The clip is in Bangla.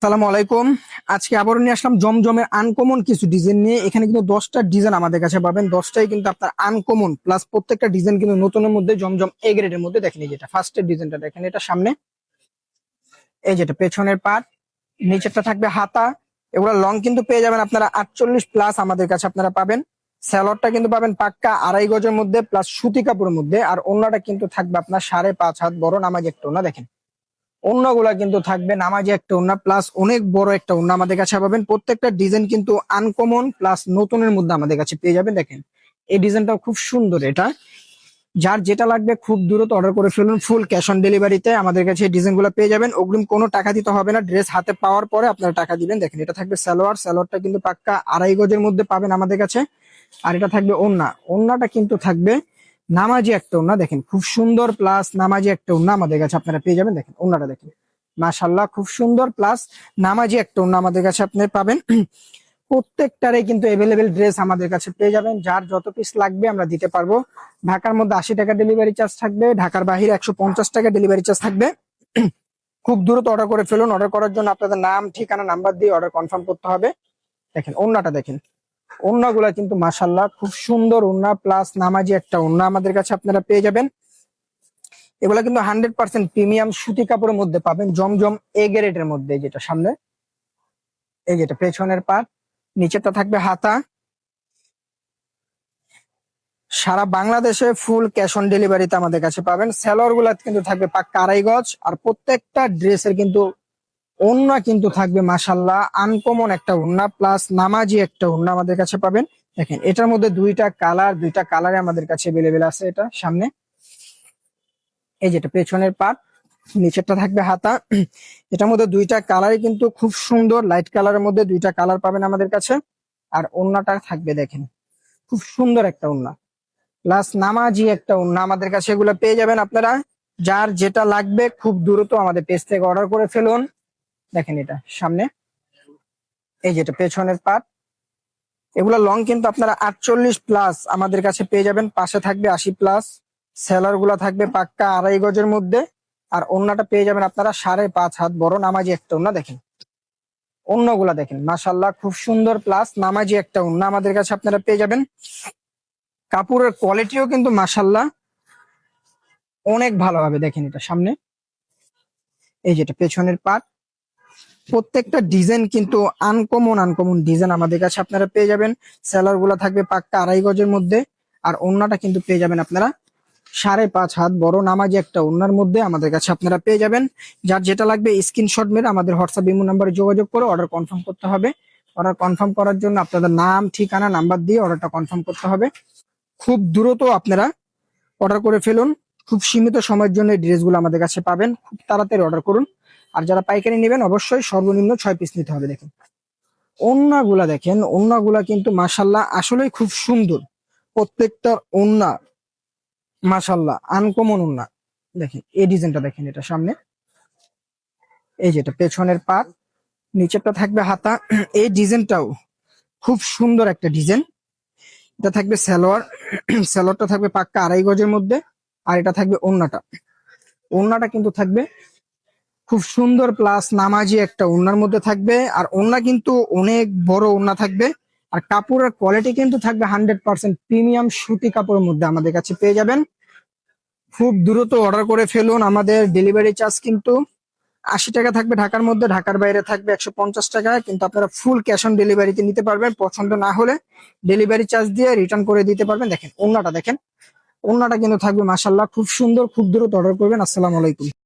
সালামু আলাইকুম। আজকে আবারও নিয়ে আসলাম জমজমের আনকমন কিছু ডিজাইন নিয়ে। এখানে কিন্তু 10টা ডিজাইন আমাদের কাছে পাবেন। 10টাই কিন্তু আপনার আনকমন, প্লাস প্রত্যেকটা ডিজাইন কিন্তু নতুনের মধ্যে, জমজম এ গ্রেডের মধ্যে। দেখেন এই যেটা ফার্স্টের ডিজাইনটা, দেখেন এটা সামনে, এই যেটা পেছনের পার্ট, নিচেরটা থাকবে হাতা। এগুলো লং কিন্তু পেয়ে যাবেন আপনারা 48 প্লাস আমাদের কাছে আপনারা পাবেন। স্যালোয়ারটা কিন্তু পাবেন পাক্কা 2.5 গজের মধ্যে, প্লাস সুতি কাপড়ের মধ্যে। আর ওড়নাটা কিন্তু থাকবে আপনার 5.5 হাত বড় নামাজি একটা ওড়না। দেখেন ওড়নাগুলা কিন্তু থাকবে নামাজি একটা ওড়না, প্লাস অনেক বড় একটা ওড়না আমাদের কাছে পাবেন। প্রত্যেকটা ডিজাইন কিন্তু আনকমন প্লাস নতুনের মধ্যে আমাদের কাছে পেয়ে যাবেন। দেখেন এই ডিজাইনটাও খুব সুন্দর। এটা যার যেটা লাগবে খুব দ্রুত অর্ডার করে ফেলুন। ফুল ক্যাশ অন ডেলিভারিতে আমাদের কাছে এই ডিজাইনগুলো পেয়ে যাবেন। অগ্রিম কোনো টাকা দিতে হবে না, ড্রেস হাতে পাওয়ার পরে আপনারা টাকা দিবেন। দেখেন এটা থাকবে সালোয়ারটা কিন্তু পাক্কা 2.5 গজের মধ্যে পাবেন আমাদের কাছে। আর এটা থাকবে ওড়নাটা কিন্তু থাকবে নামাজি একটা ওড়না। দেখেন খুব সুন্দর, প্লাস নামাজি একটা ওড়না আমাদের কাছে আপনারা পেয়ে যাবেন। দেখেন ওড়নাটা দেখেন, মাশাআল্লাহ খুব সুন্দর, প্লাস নামাজি একটা ওড়না আমাদের কাছে আপনি পাবেন। প্রত্যেকটারে কিন্তু এভেলেবেল ড্রেস আমাদের কাছে পেয়ে যাবেন। যার যত পিস লাগবে আমরা দিতে পারবো। ঢাকার মধ্যে 80 টাকা ডেলিভারি চার্জ থাকবে, ঢাকার বাহিরে 150 টাকা ডেলিভারি চার্জ থাকবে। খুব দ্রুত অর্ডার করে ফেলুন। অর্ডার করার জন্য আপনাদের নাম, ঠিকানা, নাম্বার দিয়ে অর্ডার কনফার্ম করতে হবে। দেখেন ওড়নাটা দেখেন, ওড়নাগুলা কিন্তু মাশাআল্লাহ খুব সুন্দর ওড়না, প্লাস নামাজি একটা ওড়না আমাদের কাছে আপনারা পেয়ে যাবেন। এগুলা কিন্তু 100% প্রিমিয়াম সুতি কাপড়ের মধ্যে পাবেন, জমজম এ গ্রেডের মধ্যে। যেটা সামনে, এই যেটা পেছনের পার্ট, নিচেরটা থাকবে হাতা। সারা বাংলাদেশে ফুল ক্যাশ অন ডেলিভারিতে আমাদের কাছে পাবেন। সেলর গুলা কিন্তু থাকবে পাক্কা 2.5 গজ। আর প্রত্যেকটা ড্রেসের কিন্তু ওড়না কিন্তু থাকবে মাশাআল্লাহ আনকমন একটা ওড়না, প্লাস নামাজি একটা ওড়না আমাদের কাছে পাবেন। দেখেন এটার মধ্যে দুইটা কালারে আমাদের কাছে এভেলেবেল আছে। এটা সামনে, এই যেটা পেছনের পার্ট, নিচেরটা থাকবে হাতা। এটার মধ্যে দুইটা কালারই কিন্তু খুব সুন্দর, লাইট কালারের মধ্যে দুইটা কালার পাবেন আমাদের কাছে। আর ওড়নাটা থাকবে দেখেন খুব সুন্দর একটা ওড়না, প্লাস নামাজি একটা ওড়না আমাদের কাছে। এগুলো পেয়ে যাবেন আপনারা। যার যেটা লাগবে খুব দ্রুত আমাদের পেজ থেকে অর্ডার করে ফেলুন। দেখেন এটা সামনে, এই যেটা পেছনের পার্ট। এগুলা লং কিন্তু আপনারা 48 প্লাস আমাদের কাছে পেয়ে যাবেন। পাশে থাকবে 80 প্লাস। সেলার গুলা থাকবে পাক্কা 2.5 গজের মধ্যে। আর ওড়নাটা পেয়ে যাবেন আপনারা 5.5 হাত বড় নামাজি একটা ওড়না। দেখেন ওড়নাগুলা দেখেন মাশাআল্লাহ খুব সুন্দর, প্লাস নামাজি একটা ওড়না আমাদের কাছে আপনারা পেয়ে যাবেন। কাপড়ের কোয়ালিটিও কিন্তু মাশাআল্লাহ অনেক ভালো হবে। দেখেন এটা সামনে, এই যেটা পেছনের পার্ট। প্রত্যেকটা ডিজাইন কিন্তু আনকমন ডিজাইন আমাদের কাছে আপনারা পেয়ে যাবেন। সেলার গুলা থাকবে পাক্কা 2.5 গজের মধ্যে। আর ওড়নাটা কিন্তু পেয়ে যাবেন আপনারা 5.5 হাত বড় নামাজি একটা ওড়নার মধ্যে আমাদের কাছে আপনারা পেয়ে যাবেন। যার যেটা লাগবে স্ক্রিনশট মেরে আমাদের হোয়াটসঅ্যাপ ইমো নাম্বারে যোগাযোগ করে অর্ডার কনফার্ম করতে হবে। অর্ডার কনফার্ম করার জন্য আপনাদের নাম, ঠিকানা, নাম্বার দিয়ে অর্ডারটা কনফার্ম করতে হবে। খুব দ্রুত আপনারা অর্ডার করে ফেলুন। খুব সীমিত সময়ের জন্য এই ড্রেসগুলো আমাদের কাছে পাবেন। খুব তাড়াতাড়ি অর্ডার করুন। আর যারা পাইকারি নেবেন অবশ্যই সর্বনিম্ন 6 পিস নিতে হবে। দেখেন ওড়নাগুলা দেখেন, ওড়নাগুলা কিন্তু মাশাআল্লাহ আসলেই খুব সুন্দর। প্রত্যেকটা ওড়না মাশাআল্লাহ আনকমন ওড়না। দেখেন এই ডিজাইনটা দেখেন, এটা সামনে, এই যেটা পেছনের পার্ট, নিচেরটা থাকবে হাতা। এই ডিজাইনটাও খুব সুন্দর একটা ডিজাইন। এটা থাকবে সালোয়ারটা থাকবে পাক্কা 2.5 গজের মধ্যে। আর এটা থাকবে ওড়নাটা কিন্তু থাকবে খুব সুন্দর, প্লাস নামাজি একটা ওড়নার মধ্যে থাকবে। আর ওড়না কিন্তু অনেক বড় ওড়না থাকবে। আর কাপড়ের কোয়ালিটি কিন্তু থাকবে 100% প্রিমিয়াম সুতি কাপড়ের মধ্যে আমাদের কাছে পেয়ে যাবেন। খুব দ্রুত অর্ডার করে ফেলুন। আমাদের ডেলিভারি চার্জ কিন্তু 80 টাকা থাকবে ঢাকার মধ্যে, ঢাকার বাইরে থাকবে 150 টাকা। কিন্তু আপনারা ফুল ক্যাশ অন ডেলিভারিতে নিতে পারবেন। পছন্দ না হলে ডেলিভারি চার্জ দিয়ে রিটার্ন করে দিতে পারবেন। দেখেন ওড়নাটা দেখেন, ওড়নাটা কিন্তু থাকবে মাশাআল্লাহ খুব সুন্দর। খুব দ্রুত অর্ডার করবেন। আসসালামু আলাইকুম।